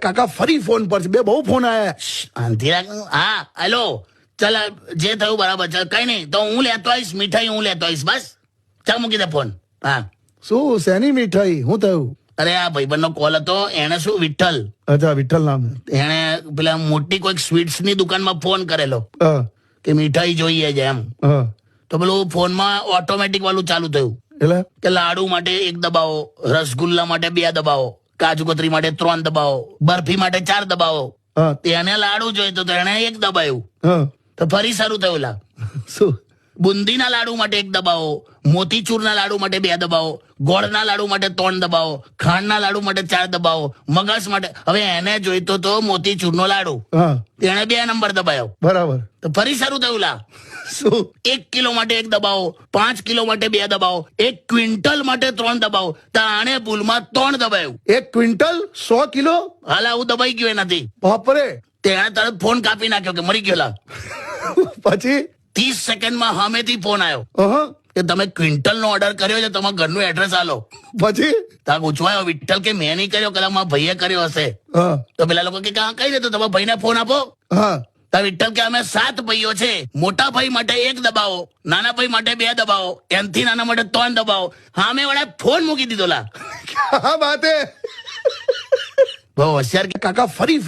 કાકા ફરી ફોન પર છે, બે બહુ ફોન આયા. શાંતિ રાખ. હા હેલો, ચાલ જે થયું બરાબર. ચાલ કઈ નહીં, તો હું લેતો આવીશ મીઠાઈ, હું લેતો આવીશ. બસ ચાલ મૂકી દે ફોન. હા શું શેની મીઠાઈ, શું થયું? અરે આ ભાઈબંધનો કોલ હતો, એને શું વિઠ્ઠલ, અચ્છા વિઠ્ઠલ નામ. એને પેલા મોટી કોઈક સ્વીટ્સ ની દુકાનમાં ફોન કરેલો હા કે મીઠાઈ જોઈએ છે એમ. હા તો પેલું ફોનમાં ઓટોમેટિક વાળું ચાલુ થયું એટલે કે લાડુ માટે 1 દબાવો, રસગુલ્લા માટે 2 દબાવો, કાજુ કતરી માટે 3 દબાવો, બરફી માટે 4 દબાવો. હા તેને લાડુ જોઈતો તો એને 1 દબાયું, હા તો ફરી શરૂ થયું. લા શું? બુંદીના લાડુ માટે 1 દબાવો, મોતીચૂરના લાડુ માટે 2 દબાવો, ગોળના લાડુ માટે 3 દબાવો, ખાંડના લાડુ માટે 4 દબાવો, મગસ માટે. હવે એને જોઈતો તો મોતીચૂરનો લાડુ, હા તેને 2 નંબર દબાયો, બરાબર. તો ફરી શરૂ થયું. લા શું? 1 કિલો માટે 1 દબાવો, 5 કિલો માટે 2 દબાવો, 1 ક્વિન્ટલ માટે 3 દબાવો. તો આને ભૂલમાં 3 દબાયું. 1 ક્વિન્ટલ 100 કિલો? હાલ આવું દબાઈ ગયું એનાથી. બાપરે. તેણે તરત ફોન કાપી નાખ્યો કે મરી ગયો. લા પછી 30 સેકન્ડમાં સામેથી ફોન આવ્યો હા કે તમે ક્વિન્ટલ નો ઓર્ડર કર્યો છે, તમારા ઘરનું એડ્રેસ આલો. પછી ત્યાં પૂછવાયો વિઠ્ઠલ કે મેં નહીં કર્યો, કદાચ મારા ભાઈએ કર્યો હશે. હા તો પેલા લોકો કે કઈ દે, તો તમારા ભાઈને ફોન આપો. હા તો વિઠ્ઠલ કે અમે 7 ભાઈઓ છે, મોટા ભાઈ માટે 1 દબાવો, નાના ભાઈ માટે 2 દબાવો, એનથી નાના માટે 3 દબાવો. હા મેં વડા ફોન મૂકી દીધો. લા ક્યા બાત હે. બહુ હોશિયાર. કાકા ફરી